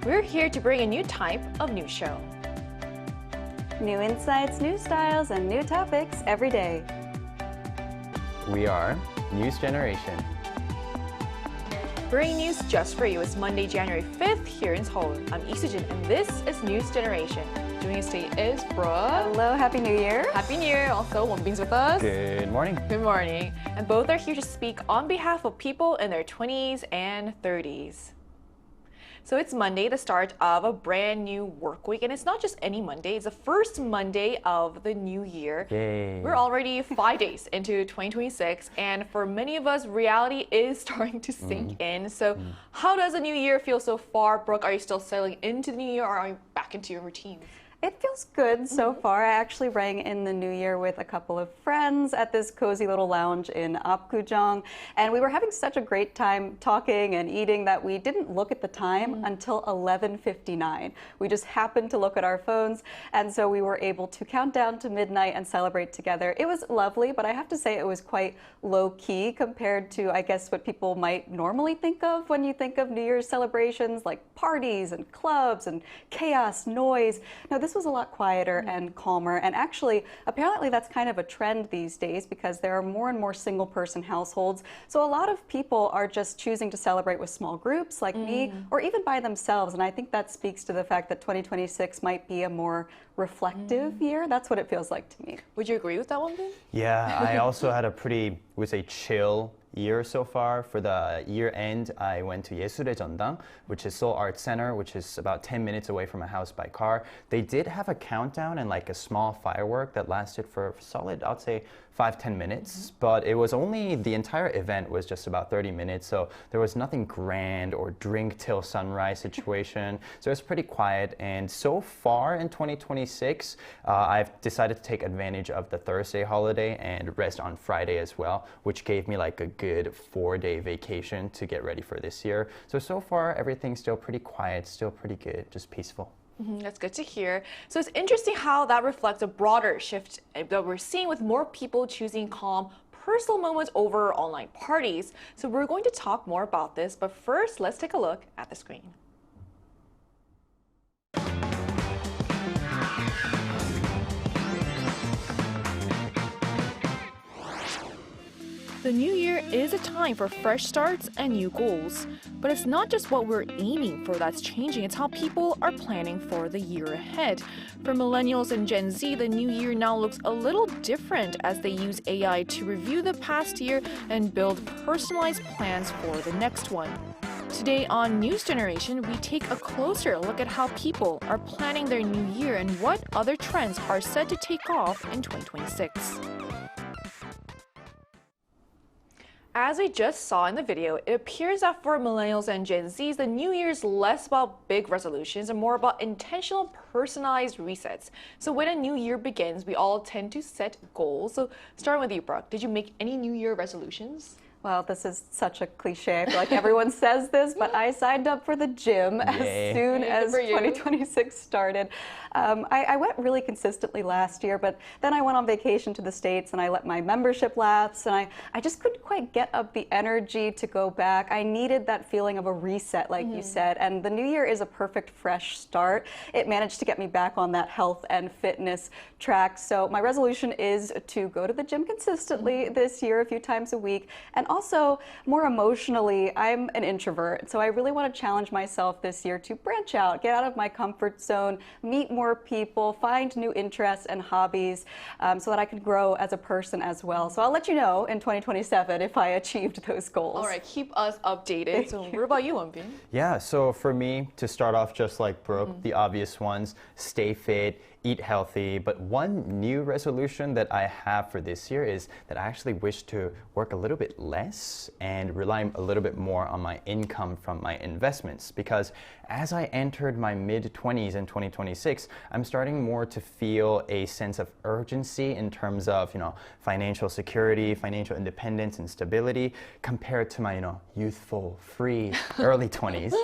We're here to bring a new type of news show. New insights, new styles, and new topics every day. We are News Generation. Bringing news just for you. It's Monday, January 5th here in Seoul. I'm Lee Soo-jin, and this is News Generation. Joining us today is Brooke. Hello, Happy New Year. Happy New Year. Also, Wonbing's with us. Good morning. Good morning. And both are here to speak on behalf of people in their 20s and 30s. So it's Monday, the start of a brand new work week. And it's not just any Monday, it's the first Monday of the new year. Yay. We're already 5 days into 2026. And for many of us, reality is starting to sink in. So how does the new year feel so far? Brooke, are you still settling into the new year or are you back into your routine? It feels good so far. I actually rang in the new year with a couple of friends at this cozy little lounge in Apgujeong, and we were having such a great time talking and eating that we didn't look at the time until 11:59. We just happened to look at our phones, and so we were able to count down to midnight and celebrate together. It was lovely, but I have to say it was quite low-key compared to, I guess, what people might normally think of when you think of New Year's celebrations, like parties and clubs and chaos, noise. Now, this was a lot quieter and calmer, and actually apparently that's kind of a trend these days because there are more and more single person households, so a lot of people are just choosing to celebrate with small groups like me or even by themselves, and I think that speaks to the fact that 2026 might be a more reflective year. That's what it feels like to me. Would you agree with that one, Ben? Yeah, I also had a pretty, we say, chill year so far. For the year end, I went to 예술의 전당, which is Seoul Arts Center, which is about 10 minutes away from my house by car. They did have a countdown and like a small firework that lasted for solid, I'd say 5-10 minutes, but it was only, the entire event was just about 30 minutes, so there was nothing grand or drink till sunrise situation, so it was pretty quiet. And so far in 2026, I've decided to take advantage of the Thursday holiday and rest on Friday as well, which gave me like a good 4-day vacation to get ready for this year. So far everything's still pretty quiet, still pretty good, just peaceful. That's good to hear. So it's interesting how that reflects a broader shift that we're seeing with more people choosing calm, personal moments over online parties. So we're going to talk more about this, but first, let's take a look at the screen. The new year is a time for fresh starts and new goals. But it's not just what we're aiming for that's changing, it's how people are planning for the year ahead. For millennials and Gen Z, the new year now looks a little different as they use AI to review the past year and build personalized plans for the next one. Today on News Generation, we take a closer look at how people are planning their new year and what other trends are set to take off in 2026. As we just saw in the video, it appears that for millennials and Gen Zs, the new year is less about big resolutions and more about intentional, personalized resets. So when a new year begins, we all tend to set goals. So starting with you, Brooke, did you make any new year resolutions? Well, this is such a cliche. I feel like everyone says this, but I signed up for the gym as soon as 2026 started. I went really consistently last year, but then I went on vacation to the States and I let my membership lapse, and I just couldn't quite get up the energy to go back. I needed that feeling of a reset, like you said, and the new year is a perfect fresh start. It managed to get me back on that health and fitness track. So my resolution is to go to the gym consistently this year, a few times a week, and also, more emotionally, I'm an introvert, so I really want to challenge myself this year to branch out, get out of my comfort zone, meet more people, find new interests and hobbies so that I can grow as a person as well. So I'll let you know in 2027 if I achieved those goals. All right, keep us updated. So what about you, Wonbin? Yeah, so for me, to start off just like Brooke, the obvious ones, stay fit, eat healthy. But one new resolution that I have for this year is that I actually wish to work a little bit less and rely a little bit more on my income from my investments. Because as I entered my mid-20s in 2026, I'm starting more to feel a sense of urgency in terms of, financial security, financial independence and stability compared to my, youthful, free early 20s.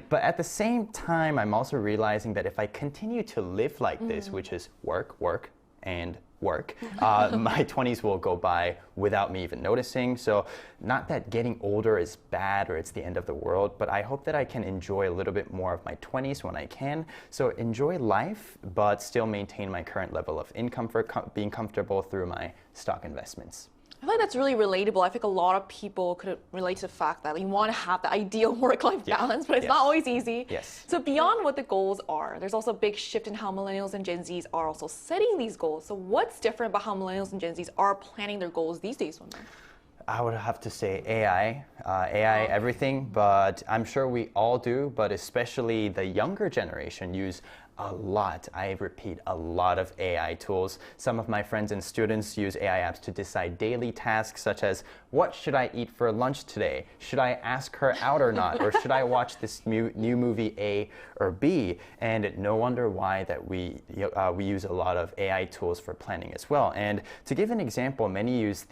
But at the same time, I'm also realizing that if I continue to live like this, which is work, and work, my 20s will go by without me even noticing. So not that getting older is bad or it's the end of the world, but I hope that I can enjoy a little bit more of my 20s when I can. So enjoy life, but still maintain my current level of income for being comfortable through my stock investments. I feel like that's really relatable. I think a lot of people could relate to the fact that you want to have the ideal work-life balance, but it's not always easy. Yes. So beyond what the goals are, there's also a big shift in how millennials and Gen Zs are also setting these goals. So what's different about how millennials and Gen Zs are planning their goals these days, Wonder? I would have to say AI everything, but I'm sure we all do, but especially the younger generation use a lot, I repeat, a lot of AI tools. Some of my friends and students use AI apps to decide daily tasks such as, what should I eat for lunch today? Should I ask her out or not? Or should I watch this new movie A or B? And no wonder why that we use a lot of AI tools for planning as well. And to give an example, many use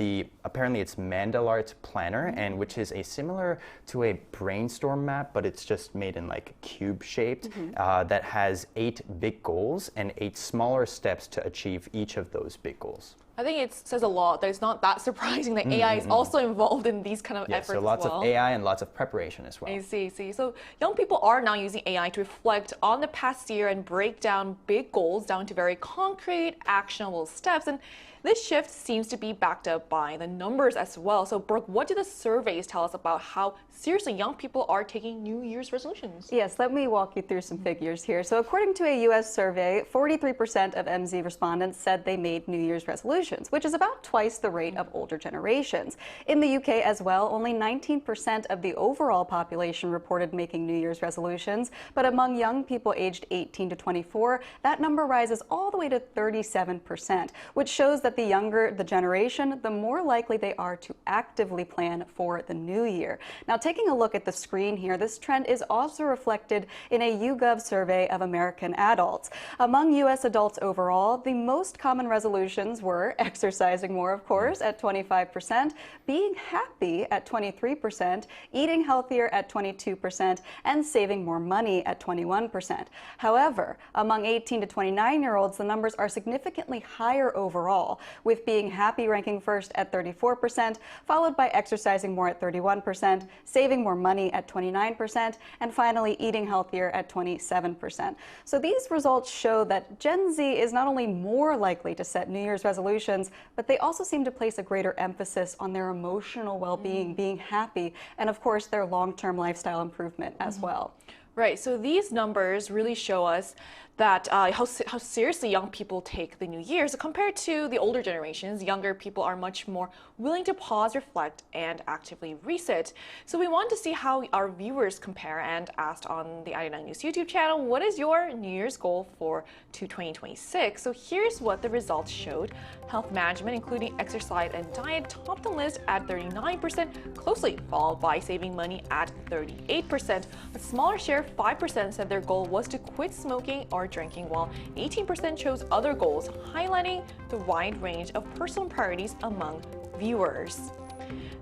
apparently it's Mandalart Planner, and which is similar to a brainstorm map, but it's just made in like cube shaped, that has 8 big goals and 8 smaller steps to achieve each of those big goals. I think it says a lot that it's not that surprising that AI is also involved in these kind of efforts so lots as well. of AI and lots of preparation as well. I see. So young people are now using AI to reflect on the past year and break down big goals down to very concrete, actionable steps. And this shift seems to be backed up by the numbers as well. So Brooke, what do the surveys tell us about how seriously young people are taking New Year's resolutions? Yes, let me walk you through some figures here. So according to a U.S. survey, 43% of MZ respondents said they made New Year's resolutions, which is about twice the rate of older generations. In the UK as well, only 19% of the overall population reported making New Year's resolutions, but among young people aged 18 to 24, that number rises all the way to 37%, which shows that the younger the generation, the more likely they are to actively plan for the new year. Now, taking a look at the screen here, this trend is also reflected in a YouGov survey of American adults. Among U.S. adults overall, the most common resolutions were exercising more, of course, at 25%, being happy at 23%, eating healthier at 22%, and saving more money at 21%. However, among 18 to 29-year-olds, the numbers are significantly higher overall, with being happy ranking first at 34%, followed by exercising more at 31%, saving more money at 29%, and finally eating healthier at 27%. So these results show that Gen Z is not only more likely to set New Year's resolutions, but they also seem to place a greater emphasis on their emotional well-being, being happy, and of course their long-term lifestyle improvement as well. Right, so these numbers really show us that how seriously young people take the new year. So compared to the older generations, younger people are much more willing to pause, reflect, and actively reset. So we want to see how our viewers compare and asked on the Arirang YouTube channel, what is your New Year's goal for 2026? So here's what the results showed. Health management, including exercise and diet, topped the list at 39%, closely followed by saving money at 38%. A smaller share, 5%, said their goal was to quit smoking or drinking, while 18% chose other goals, highlighting the wide range of personal priorities among viewers.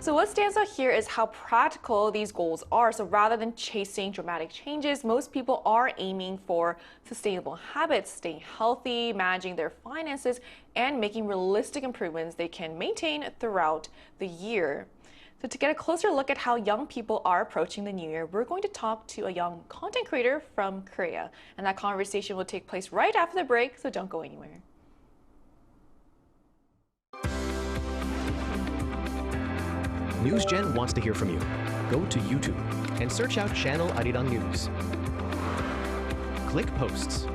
So what stands out here is how practical these goals are. So rather than chasing dramatic changes, most people are aiming for sustainable habits, staying healthy, managing their finances, and making realistic improvements they can maintain throughout the year. So to get a closer look at how young people are approaching the new year, we're going to talk to a young content creator from Korea. And that conversation will take place right after the break, so don't go anywhere. NewsGen wants to hear from you. Go to YouTube and search out channel Arirang Click Posts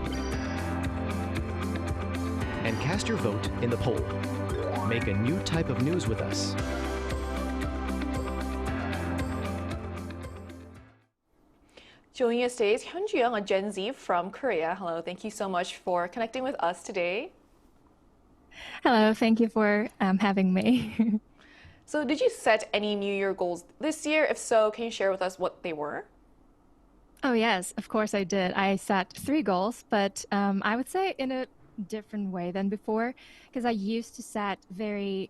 and cast your vote in the poll. Make a new type of news with us. Joining us today is Hyunju-young, a Gen Z from Korea. Hello, thank you so much for connecting with us today. Hello, thank you for having me. So did you set any New Year goals this year? If so, can you share with us what they were? Oh yes, of course I did. I set 3 goals, but I would say in a different way than before, because I used to set very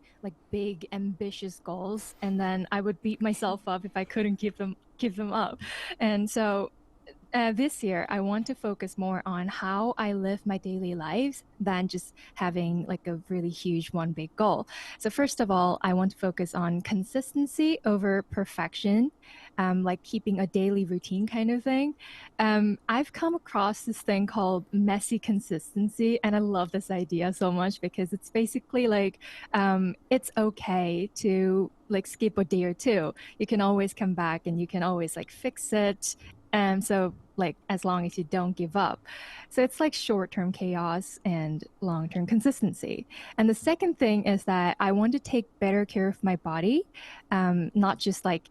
big, ambitious goals, and then I would beat myself up if I couldn't keep them up. And so this year, I want to focus more on how I live my daily lives than just having like a really huge one big goal. So first of all, I want to focus on consistency over perfection, like keeping a daily routine kind of thing. I've come across this thing called messy consistency, and I love this idea so much because it's basically like it's okay to like skip a day or two. You can always come back and you can always like fix it. So like as long as you don't give up. So it's like short-term chaos and long-term consistency. And the second thing is that I want to take better care of my body, not just like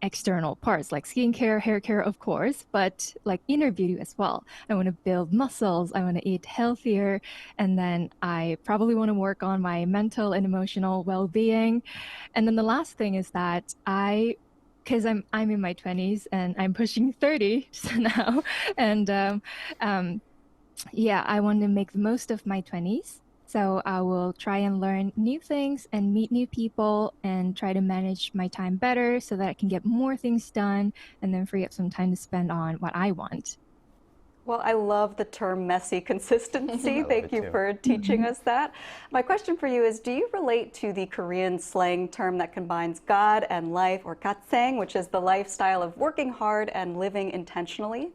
external parts like skincare, hair care, of course, but like inner beauty as well. I want to build muscles, I want to eat healthier, and then I probably want to work on my mental and emotional well-being. And then the last thing is that because I'm in my 20s and I'm pushing 30 now, and yeah, I want to make the most of my 20s. So I will try and learn new things and meet new people and try to manage my time better so that I can get more things done and then free up some time to spend on what I want. Well, I love the term messy consistency. Thank you for teaching us that. My question for you is, do you relate to the Korean slang term that combines God and life, or gatseng, which is the lifestyle of working hard and living intentionally?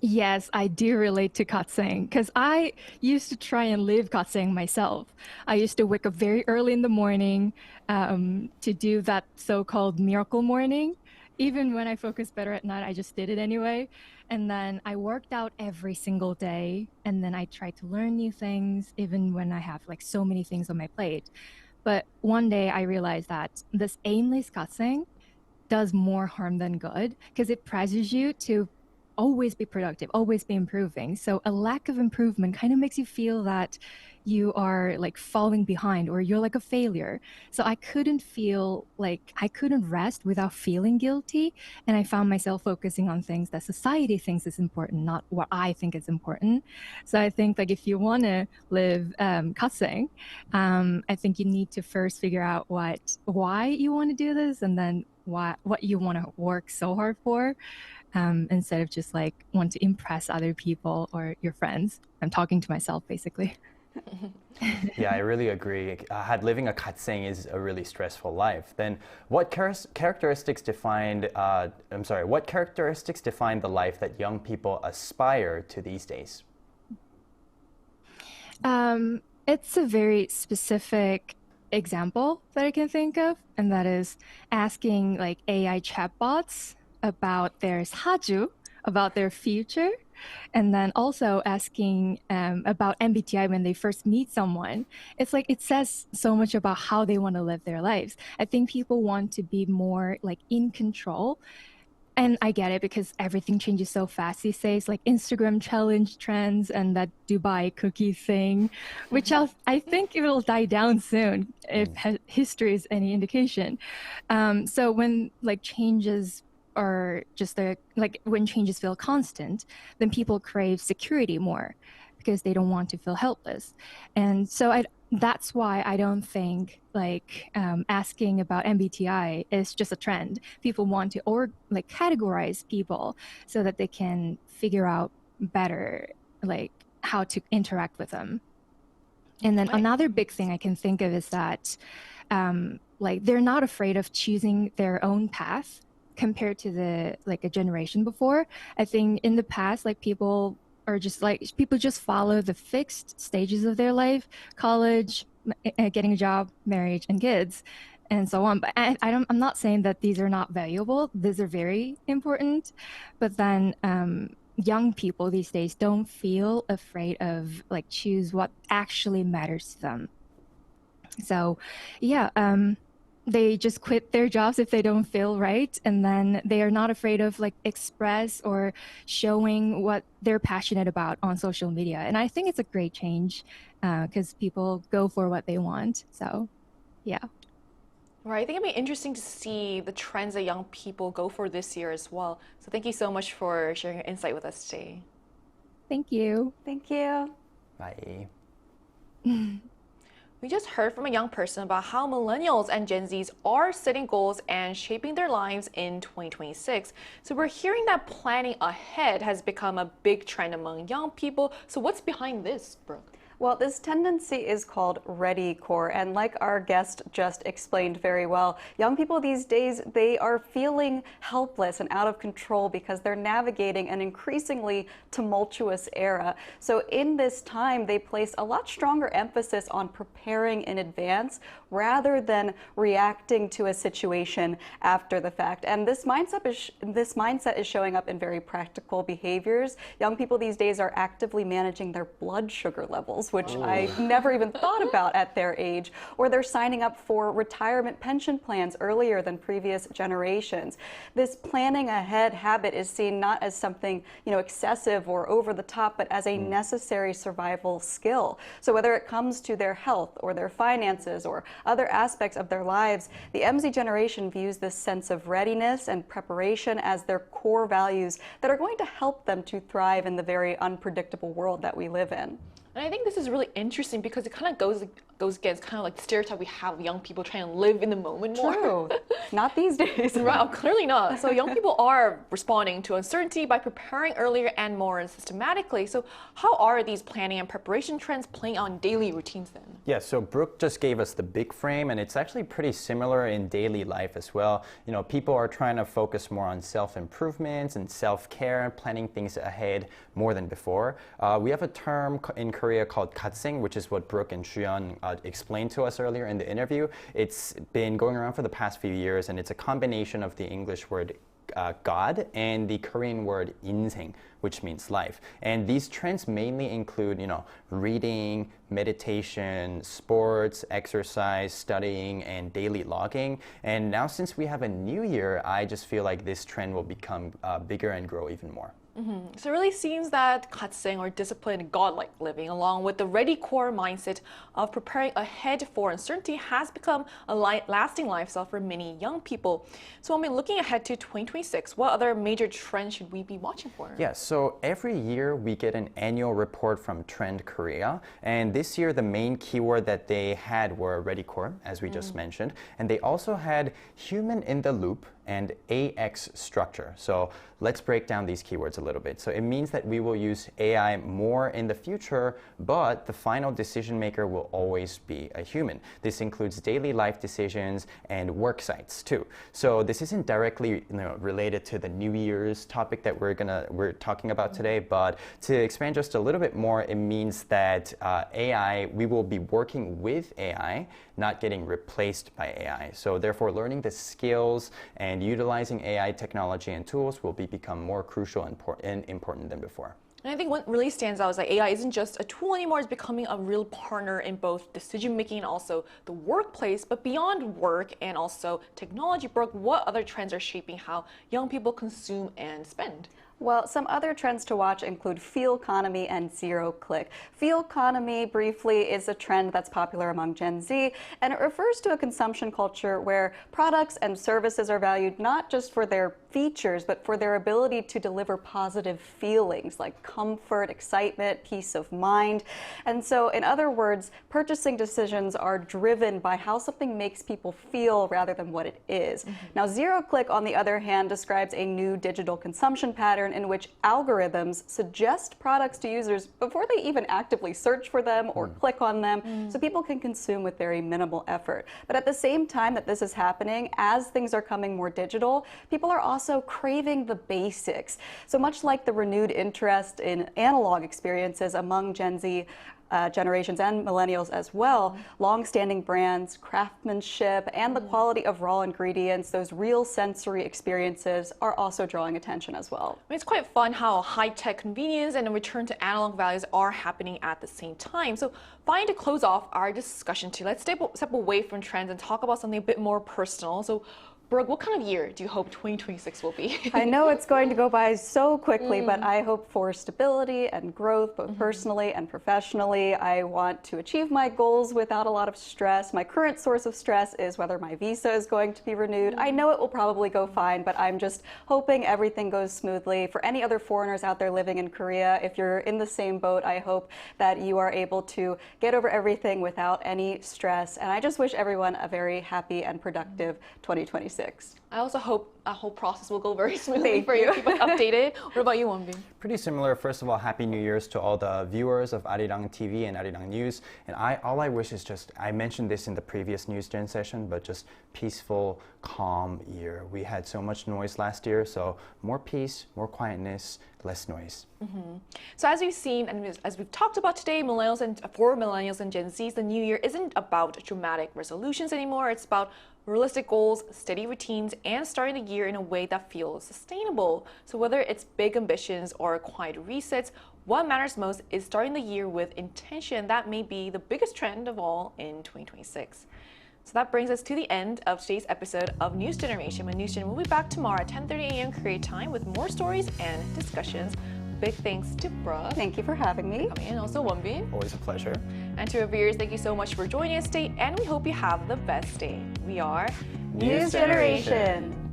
Yes, I do relate to katseng because I used to try and live katseng myself. I used to wake up very early in the morning to do that so-called miracle morning. Even when I focused better at night, I just did it anyway. And then I worked out every single day. And then I tried to learn new things, even when I have like so many things on my plate. But one day I realized that this aimless katseng does more harm than good because it pressures you to always be productive, always be improving. So a lack of improvement kind of makes you feel that you are like falling behind or you're like a failure. So I couldn't rest without feeling guilty. And I found myself focusing on things that society thinks is important, not what I think is important. So I think like if you want to live katseng, I think you need to first figure out why you want to do this and then what you want to work so hard for. Instead of just like want to impress other people or your friends. I'm talking to myself basically. Yeah, I really agree. Living a katseng is a really stressful life. Then what characteristics define the life that young people aspire to these days? It's a very specific example that I can think of, and that is asking like AI chatbots about their 사주, about their future, and then also asking about MBTI when they first meet someone. It's like it says so much about how they want to live their lives. I think people want to be more like in control. And I get it because everything changes so fast these days, like Instagram challenge trends and that Dubai cookie thing, which I think it will die down soon if history is any indication. So when like changes are just when changes feel constant, then people crave security more because they don't want to feel helpless. And so that's why I don't think like asking about MBTI is just a trend. People want to categorize people so that they can figure out better like how to interact with them. And then another big thing I can think of is that like they're not afraid of choosing their own path compared to a generation before. I think in the past, like people just follow the fixed stages of their life: college, getting a job, marriage, and kids, and so on. But I'm not saying that these are not valuable. These are very important. But then young people these days don't feel afraid of like choose what actually matters to them. So yeah, they just quit their jobs if they don't feel right, and then they are not afraid of like express or showing what they're passionate about on social media. And I think it's a great change because people go for what they want. So yeah. Right, I think it'd be interesting to see the trends that young people go for this year as well. So thank you so much for sharing your insight with us today. Thank you. Thank you. Bye. We just heard from a young person about how millennials and Gen Zs are setting goals and shaping their lives in 2026. So we're hearing that planning ahead has become a big trend among young people. So what's behind this, Brooke? Well, this tendency is called readycore, and like our guest just explained very well, young people these days, they are feeling helpless and out of control because they're navigating an increasingly tumultuous era. So in this time, they place a lot stronger emphasis on preparing in advance rather than reacting to a situation after the fact. And this mindset is showing up in very practical behaviors. Young people these days are actively managing their blood sugar levels, which I never even thought about at their age, or they're signing up for retirement pension plans earlier than previous generations. This planning ahead habit is seen not as something, excessive or over the top, but as a necessary survival skill. So whether it comes to their health or their finances or other aspects of their lives, the MZ generation views this sense of readiness and preparation as their core values that are going to help them to thrive in the very unpredictable world that we live in. And I think this is really interesting because it kind of goes against kind of like the stereotype we have young people trying to live in the moment more. True. Not these days. Right, clearly not. So young people are responding to uncertainty by preparing earlier and more systematically. So how are these planning and preparation trends playing on daily routines then? Yeah, so Brooke just gave us the big frame, and it's actually pretty similar in daily life as well. People are trying to focus more on self-improvements and self-care, planning things ahead more than before. We have a term in Korea called gatseng, which is what Brooke and Juyeon explained to us earlier in the interview. It's been going around for the past few years, and it's a combination of the English word God and the Korean word 인생, which means life. And these trends mainly include, reading, meditation, sports, exercise, studying, and daily logging. And now since we have a new year, I just feel like this trend will become bigger and grow even more. So it really seems that gatseng, or disciplined godlike living, along with the ready core mindset of preparing ahead for uncertainty, has become a lasting lifestyle for many young people. So when we're looking ahead to 2026, what other major trends should we be watching for? Yeah, so every year we get an annual report from Trend Korea, and this year the main keyword that they had were ready core, as we just mentioned, and they also had human in the loop and AX structure. So let's break down these keywords a little bit. So it means that we will use AI more in the future, but the final decision maker will always be a human. This includes daily life decisions and work sites too. So this isn't directly related to the New Year's topic that we're talking about today, but to expand just a little bit more, it means that we will be working with AI, not getting replaced by AI. So therefore, learning the skills and utilizing AI technology and tools will become more crucial and important than before. And I think what really stands out is that AI isn't just a tool anymore, it's becoming a real partner in both decision making and also the workplace. But beyond work and also technology, Brooke, what other trends are shaping how young people consume and spend? Well, some other trends to watch include feel economy and zero click. Feel economy, briefly, is a trend that's popular among Gen Z, and it refers to a consumption culture where products and services are valued not just for their features, but for their ability to deliver positive feelings like comfort, excitement, peace of mind. And so, in other words, purchasing decisions are driven by how something makes people feel rather than what it is. Now, zero click, on the other hand, describes a new digital consumption pattern in which algorithms suggest products to users before they even actively search for them or click on them, so people can consume with very minimal effort. But at the same time that this is happening, as things are coming more digital, people are also craving the basics. So much like the renewed interest in analog experiences among Gen Z generations and millennials as well, long-standing brands, craftsmanship, and the quality of raw ingredients, those real sensory experiences, are also drawing attention as well. I mean, it's quite fun how high-tech convenience and a return to analog values are happening at the same time. So finally, to close off our discussion let's step away from trends and talk about something a bit more personal. So Brooke, what kind of year do you hope 2026 will be? I know it's going to go by so quickly, but I hope for stability and growth, both personally and professionally. I want to achieve my goals without a lot of stress. My current source of stress is whether my visa is going to be renewed. I know it will probably go fine, but I'm just hoping everything goes smoothly. For any other foreigners out there living in Korea, if you're in the same boat, I hope that you are able to get over everything without any stress. And I just wish everyone a very happy and productive 2026. I also hope that whole process will go very smoothly Thank for you. you. Keep us updated. What about you, Wonbin? Pretty similar. First of all, Happy New Year's to all the viewers of Arirang TV and Arirang News. And all I wish is just, I mentioned this in the previous News Gen session, but just peaceful, calm year. We had so much noise last year, so more peace, more quietness, less noise. So as we've seen and as we've talked about today, for millennials and Gen Zs, the new year isn't about dramatic resolutions anymore. It's about realistic goals, steady routines, and starting the year in a way that feels sustainable. So whether it's big ambitions or quiet resets, what matters most is starting the year with intention. That may be the biggest trend of all in 2026. So that brings us to the end of today's episode of News Generation. My News Gen will be back tomorrow at 10:30 a.m. Korea time with more stories and discussions. Big thanks to Brooke. Thank you for having me. And also Wonbin. Always a pleasure. And to our viewers, thank you so much for joining us today, and we hope you have the best day. We are News Generation.